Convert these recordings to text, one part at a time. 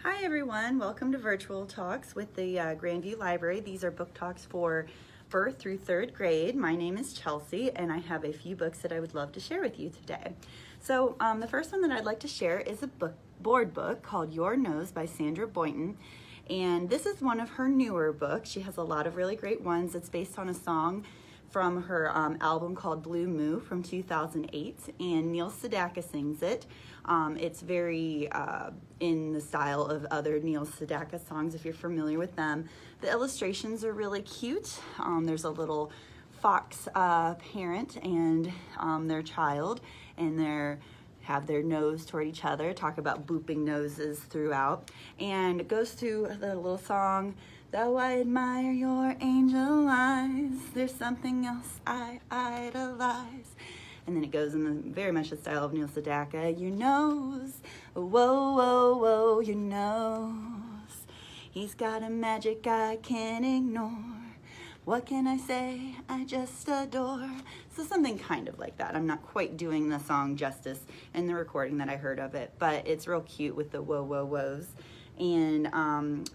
Hi everyone, welcome to Virtual Talks with the Grandview Library. These are book talks for birth through third grade. My name is Chelsea and I have a few books that I would love to share with you today. So the first one that I'd like to share is a board book called Your Nose by Sandra Boynton. And this is one of her newer books. She has a lot of really great ones. It's based on a song from her album called Blue Moo from 2008, and Neil Sedaka sings it. It's very in the style of other Neil Sedaka songs, if you're familiar with them. The illustrations are really cute. There's a little fox parent and their child, and they have their nose toward each other, talk about booping noses throughout, and it goes through the little song, though I admire your angel eyes, there's something else I idolize. And then it goes in the very much the style of Neil Sedaka. Your nose, whoa, whoa, whoa, your nose. He's got a magic I can't ignore. What can I say? I just adore. So something kind of like that. I'm not quite doing the song justice in the recording that I heard of it, but it's real cute with the whoa, whoa, whoas. And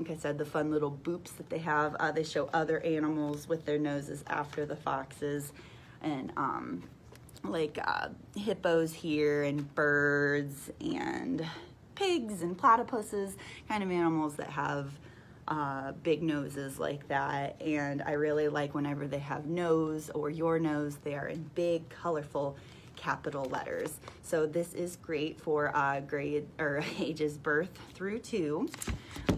like I said, the fun little boops that they have. They show other animals with their noses after the foxes, and like hippos here, and birds, and pigs, and platypuses, kind of animals that have big noses like that. And I really like whenever they have nose or your nose, they are in big, colorful capital letters. So this is great for grade or ages birth through 2.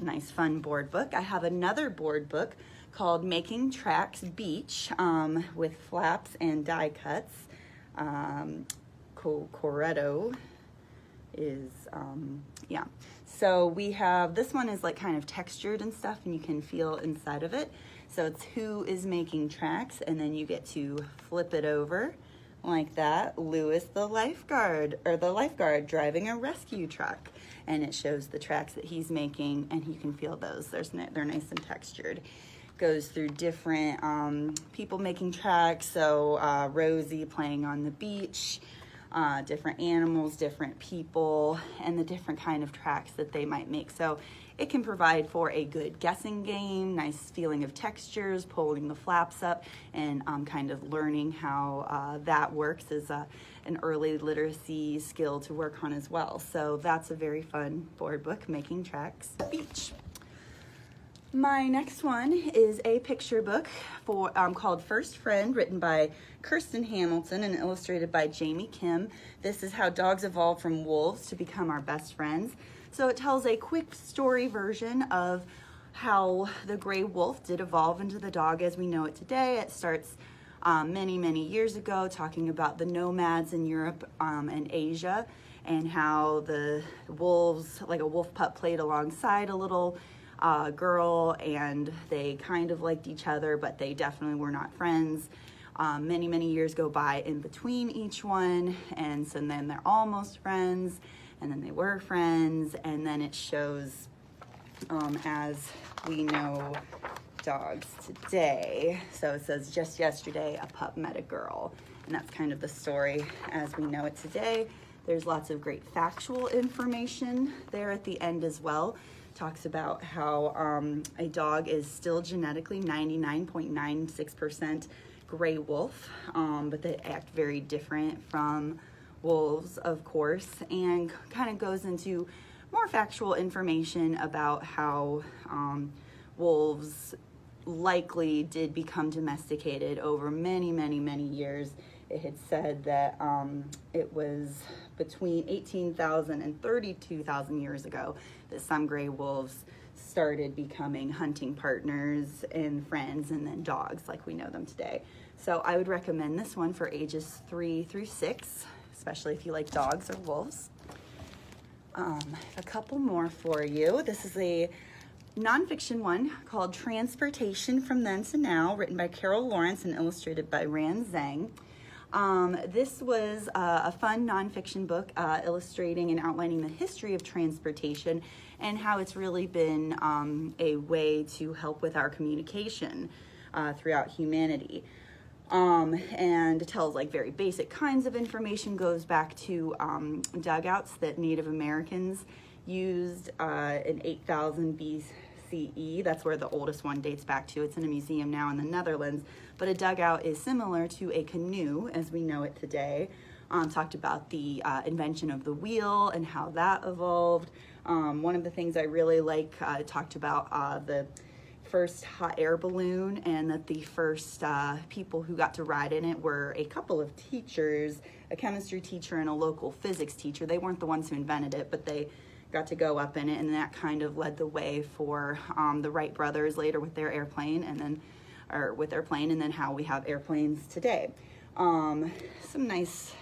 Nice fun board book. I have another board book called Making Tracks Beach with flaps and die cuts. Coretto is yeah. So we have, this one is like kind of textured and stuff, and you can feel inside of it. So it's who is making tracks, and then you get to flip it over like that. Lewis the lifeguard, or the lifeguard driving a rescue truck, and it shows the tracks that he's making, and you can feel those. They're nice and textured. Goes through different people making tracks. So Rosie playing on the beach, different animals, different people, and the different kind of tracks that they might make. So it can provide for a good guessing game, nice feeling of textures, pulling the flaps up, and kind of learning how that works is an early literacy skill to work on as well. So that's a very fun board book, Making Tracks Beach. My next one is a picture book called First Friend, written by Kirsten Hamilton and illustrated by Jamie Kim. This is how dogs evolved from wolves to become our best friends. So it tells a quick story version of how the gray wolf did evolve into the dog as we know it today. It starts many, many years ago, talking about the nomads in Europe and Asia, and how the wolves, like a wolf pup, played alongside a little girl, and they kind of liked each other, but they definitely were not friends. Many, many years go by in between each one, and so then they're almost friends, and then they were friends, and then it shows as we know dogs today. So it says, just yesterday a pup met a girl, and that's kind of the story as we know it today. There's lots of great factual information there at the end as well. Talks about how a dog is still genetically 99.96% gray wolf, but they act very different from wolves, of course, and kind of goes into more factual information about how wolves likely did become domesticated over many, many, many years. It had said that it was between 18,000 and 32,000 years ago that some gray wolves started becoming hunting partners and friends, and then dogs like we know them today. So I would recommend this one for ages 3 through 6, especially if you like dogs or wolves. A couple more for you. This is a nonfiction one called Transportation from Then to Now, written by Carol Lawrence and illustrated by Ran Zhang. This was a fun nonfiction book illustrating and outlining the history of transportation and how it's really been a way to help with our communication throughout humanity. And it tells like very basic kinds of information, goes back to dugouts that Native Americans used in 8000 BCE. That's where the oldest one dates back to. It's in a museum now in the Netherlands. But a dugout is similar to a canoe as we know it today. Talked about the invention of the wheel and how that evolved. One of the things I really like, talked about the first hot air balloon, and that the first people who got to ride in it were a couple of teachers, a chemistry teacher and a local physics teacher. They weren't the ones who invented it, but they got to go up in it, and that kind of led the way for the Wright brothers later with their airplane, and then how we have airplanes today. Some nice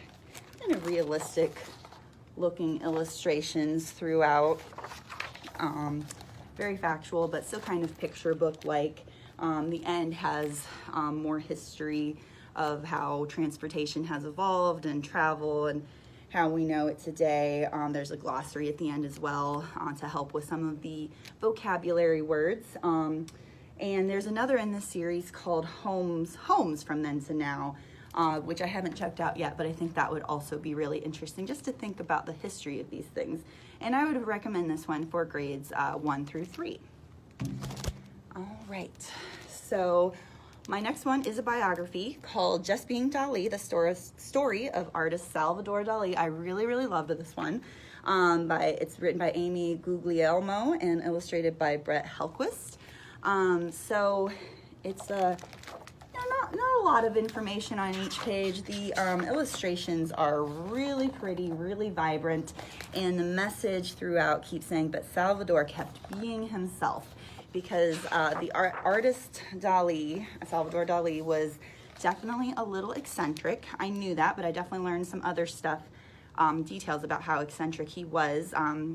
kind of realistic looking illustrations throughout. Very factual, but still kind of picture book like. The end has more history of how transportation has evolved and travel and how we know it today. There's a glossary at the end as well to help with some of the vocabulary words. And there's another in this series called Homes from Then to Now, which I haven't checked out yet, but I think that would also be really interesting just to think about the history of these things. And I would recommend this one for grades 1 through 3. All right, so my next one is a biography called Just Being Dali, the story of artist Salvador Dali. I really, really loved this one. It's written by Amy Guglielmo and illustrated by Brett Helquist. So it's not a lot of information on each page. The illustrations are really pretty, really vibrant, and the message throughout keeps saying, but Salvador kept being himself, because the artist Salvador Dali, was definitely a little eccentric. I knew that, but I definitely learned some other stuff, details about how eccentric he was.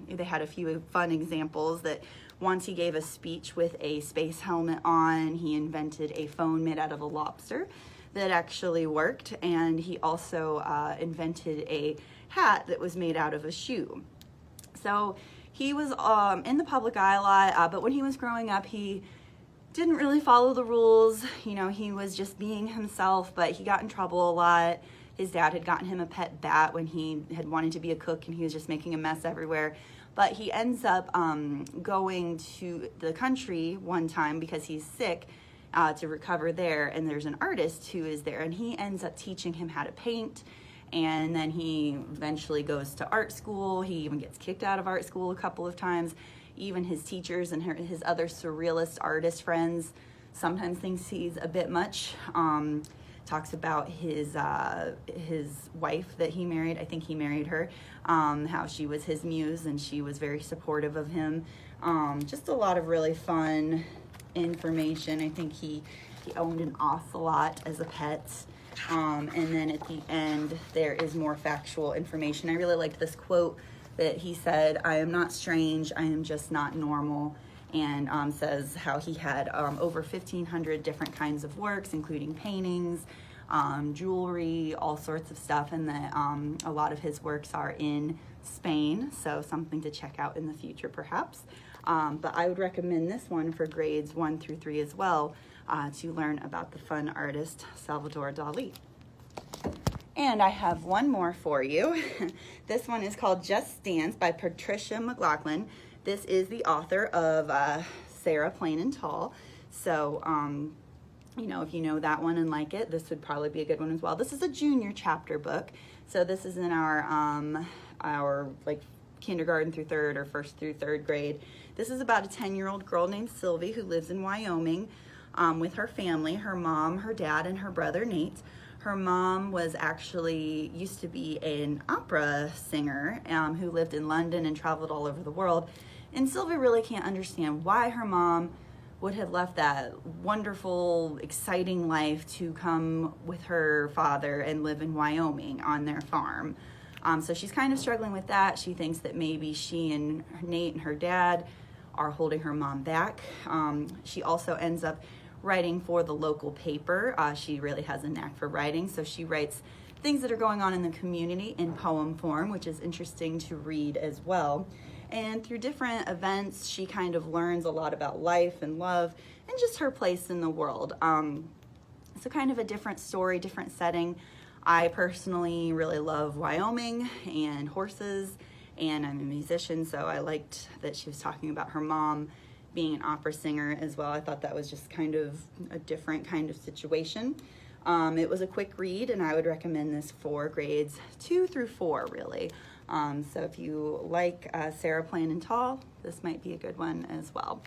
They had a few fun examples that once he gave a speech with a space helmet on. He invented a phone made out of a lobster that actually worked, and he also invented a hat that was made out of a shoe. So he was in the public eye a lot, but when he was growing up, he didn't really follow the rules. You know, he was just being himself, but he got in trouble a lot. His dad had gotten him a pet bat when he had wanted to be a cook, and he was just making a mess everywhere. But he ends up going to the country one time because he's sick to recover there, and there's an artist who is there, and he ends up teaching him how to paint. And then he eventually goes to art school. He even gets kicked out of art school a couple of times. Even his teachers and his other surrealist artist friends sometimes thinks he's a bit much. Talks about his wife that he married. I think he married her. How she was his muse and she was very supportive of him. Just a lot of really fun information. I think he owned an ocelot as a pet. And then at the end, there is more factual information. I really liked this quote that he said, "I am not strange, I am just not normal." And says how he had over 1,500 different kinds of works, including paintings, jewelry, all sorts of stuff, and that a lot of his works are in Spain, so something to check out in the future perhaps. But I would recommend this one for grades 1 through 3 as well, to learn about the fun artist Salvador Dali. And I have one more for you. This one is called Just Dance by Patricia McLaughlin. This is the author of Sarah Plain and Tall. So, you know, if you know that one and like it, this would probably be a good one as well. This is a junior chapter book. So this is in our like kindergarten through third or first through third grade. This is about a 10-year-old girl named Sylvie who lives in Wyoming with her family, her mom, her dad, and her brother Nate. Her mom was actually used to be an opera singer who lived in London and traveled all over the world. And Sylvie really can't understand why her mom would have left that wonderful, exciting life to come with her father and live in Wyoming on their farm. So she's kind of struggling with that. She thinks that maybe she and Nate and her dad are holding her mom back. She also ends up writing for the local paper. She really has a knack for writing, so she writes things that are going on in the community in poem form, which is interesting to read as well. And through different events, she kind of learns a lot about life and love and just her place in the world. So kind of a different story, different setting. I personally really love Wyoming and horses and I'm a musician, so I liked that she was talking about her mom being an opera singer as well. I thought that was just kind of a different kind of situation. It was a quick read, and I would recommend this for grades 2 through 4, really. So if you like Sarah Plan and Tall, this might be a good one as well.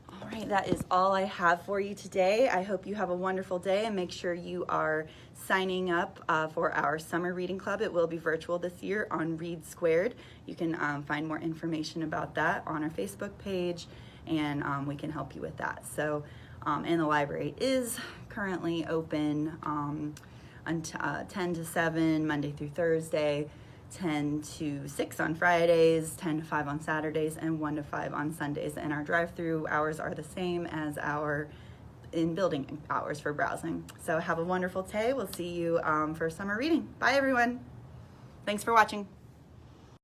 All right, that is all I have for you today. I hope you have a wonderful day, and make sure you are signing up for our summer reading club. It will be virtual this year on Read Squared. You can find more information about that on our Facebook page, and we can help you with that. So, and the library is currently open until 10 to 7, Monday through Thursday, 10 to 6 on Fridays, 10 to 5 on Saturdays, and 1 to 5 on Sundays. And our drive-through hours are the same as our in-building hours for browsing. So have a wonderful day. We'll see you for summer reading. Bye, everyone. Thanks for watching.